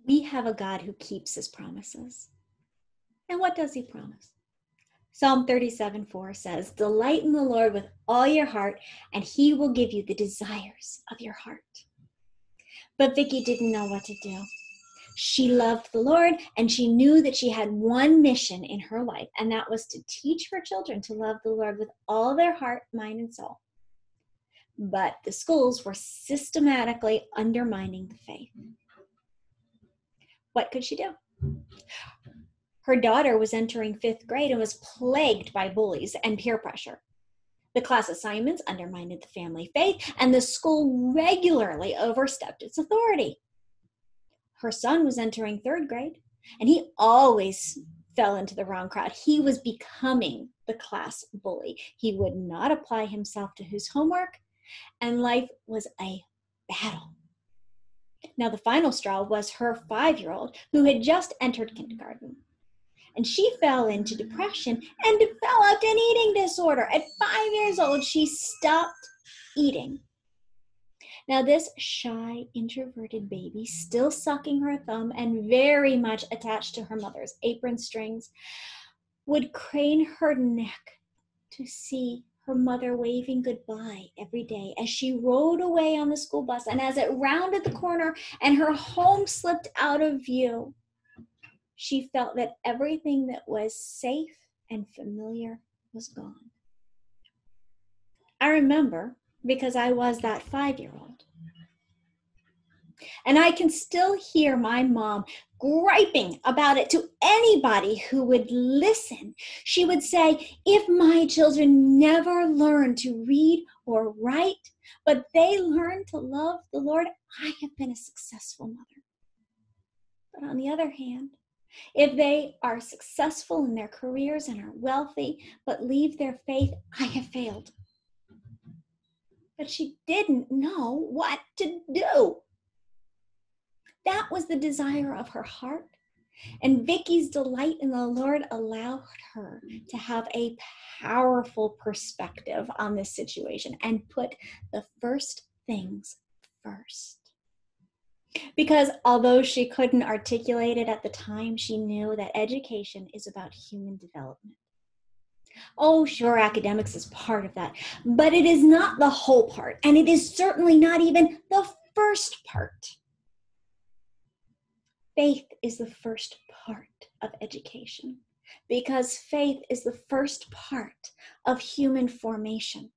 We have a God who keeps his promises. And what does he promise? Psalm 37:4 says, delight in the Lord with all your heart, and he will give you the desires of your heart. But Vicky didn't know what to do. She loved the Lord, and she knew that she had one mission in her life, and that was to teach her children to love the Lord with all their heart, mind, and soul. But the schools were systematically undermining the faith. What could she do? Her daughter was entering 5th grade and was plagued by bullies and peer pressure. The class assignments undermined the family faith, and the school regularly overstepped its authority. Her son was entering 3rd grade, and he always fell into the wrong crowd. He was becoming the class bully. He would not apply himself to his homework, and life was a battle. Now, the final straw was her 5-year-old who had just entered kindergarten. And she fell into depression and developed an eating disorder. At 5 years old, she stopped eating. Now, this shy, introverted baby, still sucking her thumb and very much attached to her mother's apron strings, would crane her neck to see her mother waving goodbye every day as she rode away on the school bus. And as it rounded the corner and her home slipped out of view, she felt that everything that was safe and familiar was gone. I remember because I was that 5-year-old. And I can still hear my mom griping about it to anybody who would listen. She would say, if my children never learn to read or write, but they learn to love the Lord, I have been a successful mother. But on the other hand, if they are successful in their careers and are wealthy, but leave their faith, I have failed. But she didn't know what to do. That was the desire of her heart. And Vicky's delight in the Lord allowed her to have a powerful perspective on this situation and put the first things first. Because although she couldn't articulate it at the time, she knew that education is about human development. Oh, sure, academics is part of that, but it is not the whole part, and it is certainly not even the first part. Faith is the first part of education, because faith is the first part of human formation.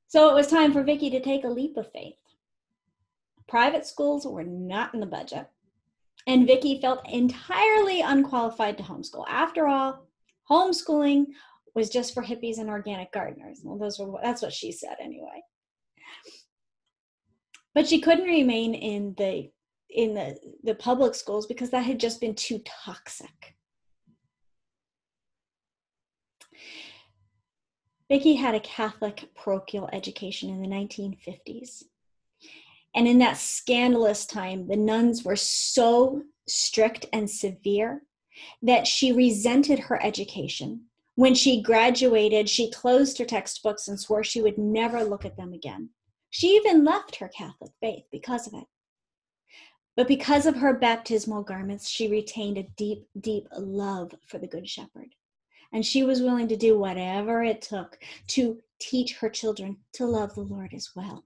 So it was time for Vicky to take a leap of faith. Private schools were not in the budget, and Vicky felt entirely unqualified to homeschool. After all, homeschooling was just for hippies and organic gardeners. Well, that's what she said anyway. But she couldn't remain in the public schools because that had just been too toxic. Vicky had a Catholic parochial education in the 1950s. And in that scandalous time, the nuns were so strict and severe that she resented her education. When she graduated, she closed her textbooks and swore she would never look at them again. She even left her Catholic faith because of it. But because of her baptismal garments, she retained a deep, deep love for the Good Shepherd. And she was willing to do whatever it took to teach her children to love the Lord as well.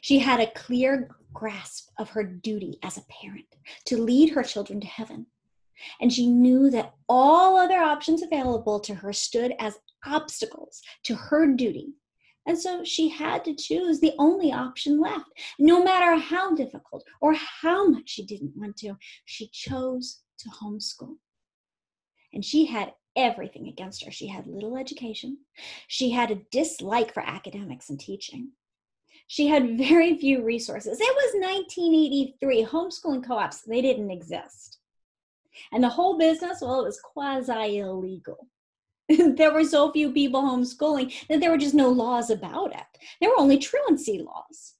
She had a clear grasp of her duty as a parent to lead her children to heaven. And she knew that all other options available to her stood as obstacles to her duty. And so she had to choose the only option left. No matter how difficult or how much she didn't want to, she chose to homeschool. And she had everything against her. She had little education. She had a dislike for academics and teaching. She had very few resources. It was 1983. Homeschooling co-ops, they didn't exist. And the whole business, well, it was quasi-illegal. There were so few people homeschooling that there were just no laws about it. There were only truancy laws.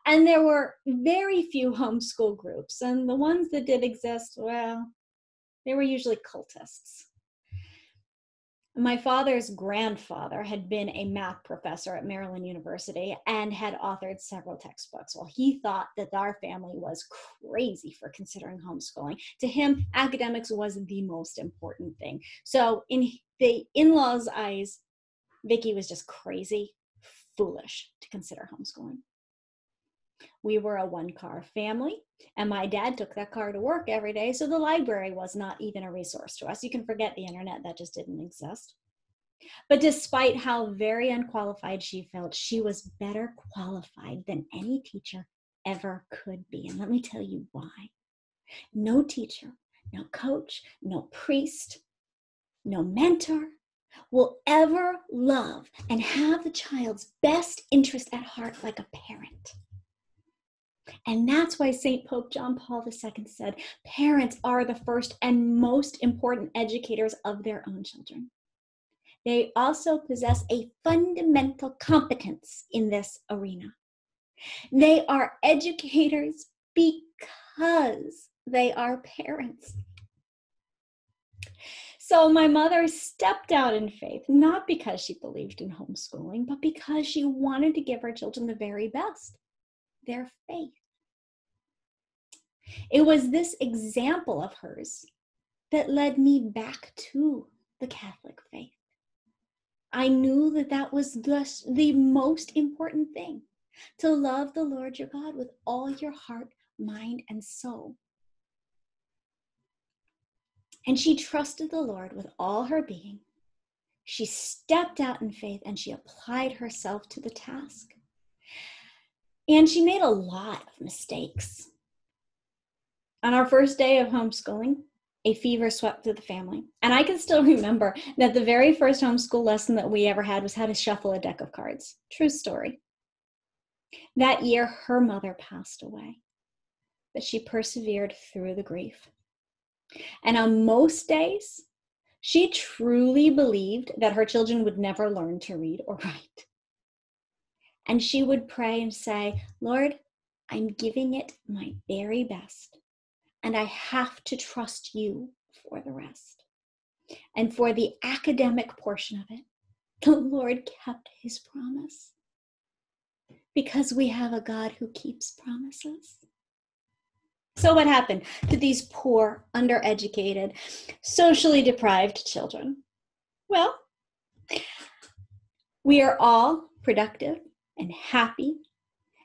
And there were very few homeschool groups. And the ones that did exist, well, they were usually cultists. My father's grandfather had been a math professor at Maryland University and had authored several textbooks. Well, he thought that our family was crazy for considering homeschooling. To him, academics was the most important thing. So in the in-laws' eyes, Vicky was just crazy, foolish to consider homeschooling. We were a one-car family, and my dad took that car to work every day, so the library was not even a resource to us. You can forget the internet, that just didn't exist. But despite how very unqualified she felt, she was better qualified than any teacher ever could be. And let me tell you why. No teacher, no coach, no priest, no mentor will ever love and have the child's best interest at heart like a parent. And that's why St. Pope John Paul II said, parents are the first and most important educators of their own children. They also possess a fundamental competence in this arena. They are educators because they are parents. So my mother stepped out in faith, not because she believed in homeschooling, but because she wanted to give her children the very best, their faith. It was this example of hers that led me back to the Catholic faith. I knew that that was the most important thing, to love the Lord your God with all your heart, mind, and soul. And she trusted the Lord with all her being. She stepped out in faith and she applied herself to the task. And she made a lot of mistakes. On our first day of homeschooling, a fever swept through the family. And I can still remember that the very first homeschool lesson that we ever had was how to shuffle a deck of cards. True story. That year, her mother passed away, but she persevered through the grief. And on most days, she truly believed that her children would never learn to read or write. And she would pray and say, Lord, I'm giving it my very best, and I have to trust you for the rest. And for the academic portion of it, the Lord kept his promise, because we have a God who keeps promises. So what happened to these poor, undereducated, socially deprived children? Well, we are all productive and happy,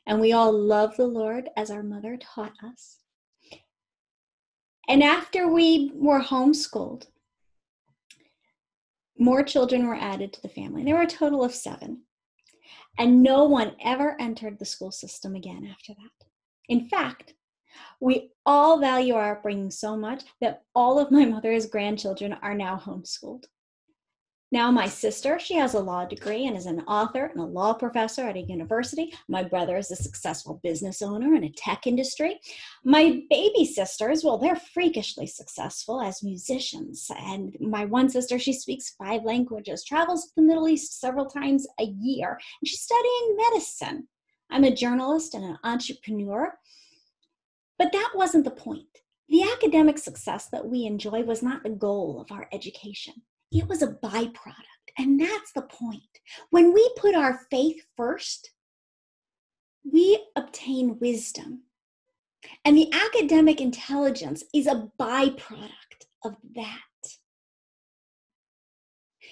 and we all love the Lord as our mother taught us. And after we were homeschooled, more children were added to the family. There were a total of 7. And no one ever entered the school system again after that. In fact, we all value our upbringing so much that all of my mother's grandchildren are now homeschooled. Now my sister, she has a law degree and is an author and a law professor at a university. My brother is a successful business owner in a tech industry. My baby sisters, well, they're freakishly successful as musicians. And my one sister, she speaks 5 languages, travels to the Middle East several times a year, and she's studying medicine. I'm a journalist and an entrepreneur. But that wasn't the point. The academic success that we enjoy was not the goal of our education. It was a byproduct, and that's the point. When we put our faith first, we obtain wisdom. And the academic intelligence is a byproduct of that.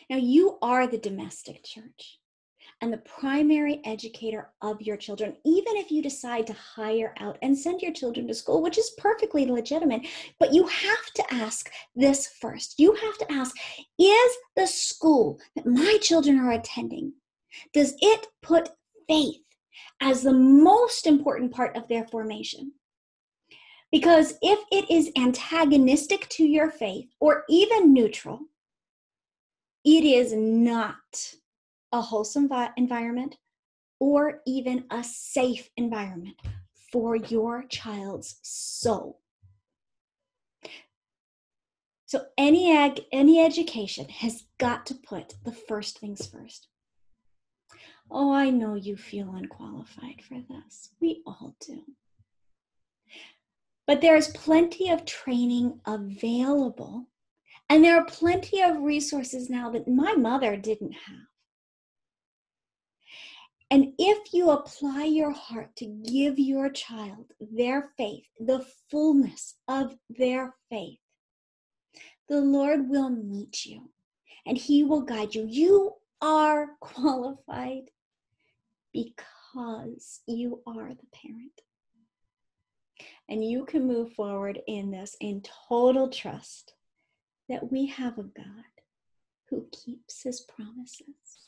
Now, you are the domestic church and the primary educator of your children, even if you decide to hire out and send your children to school, which is perfectly legitimate. But you have to ask this first. You have to ask, is the school that my children are attending, does it put faith as the most important part of their formation? Because if it is antagonistic to your faith or even neutral, it is not a wholesome environment or even a safe environment for your child's soul. So any education has got to put the first things first. Oh, I know you feel unqualified for this. We all do. But there's plenty of training available And there are plenty of resources now that my mother didn't have. And if you apply your heart to give your child their faith, the fullness of their faith, the Lord will meet you and He will guide you. You are qualified because you are the parent. And you can move forward in this in total trust that we have a God who keeps His promises.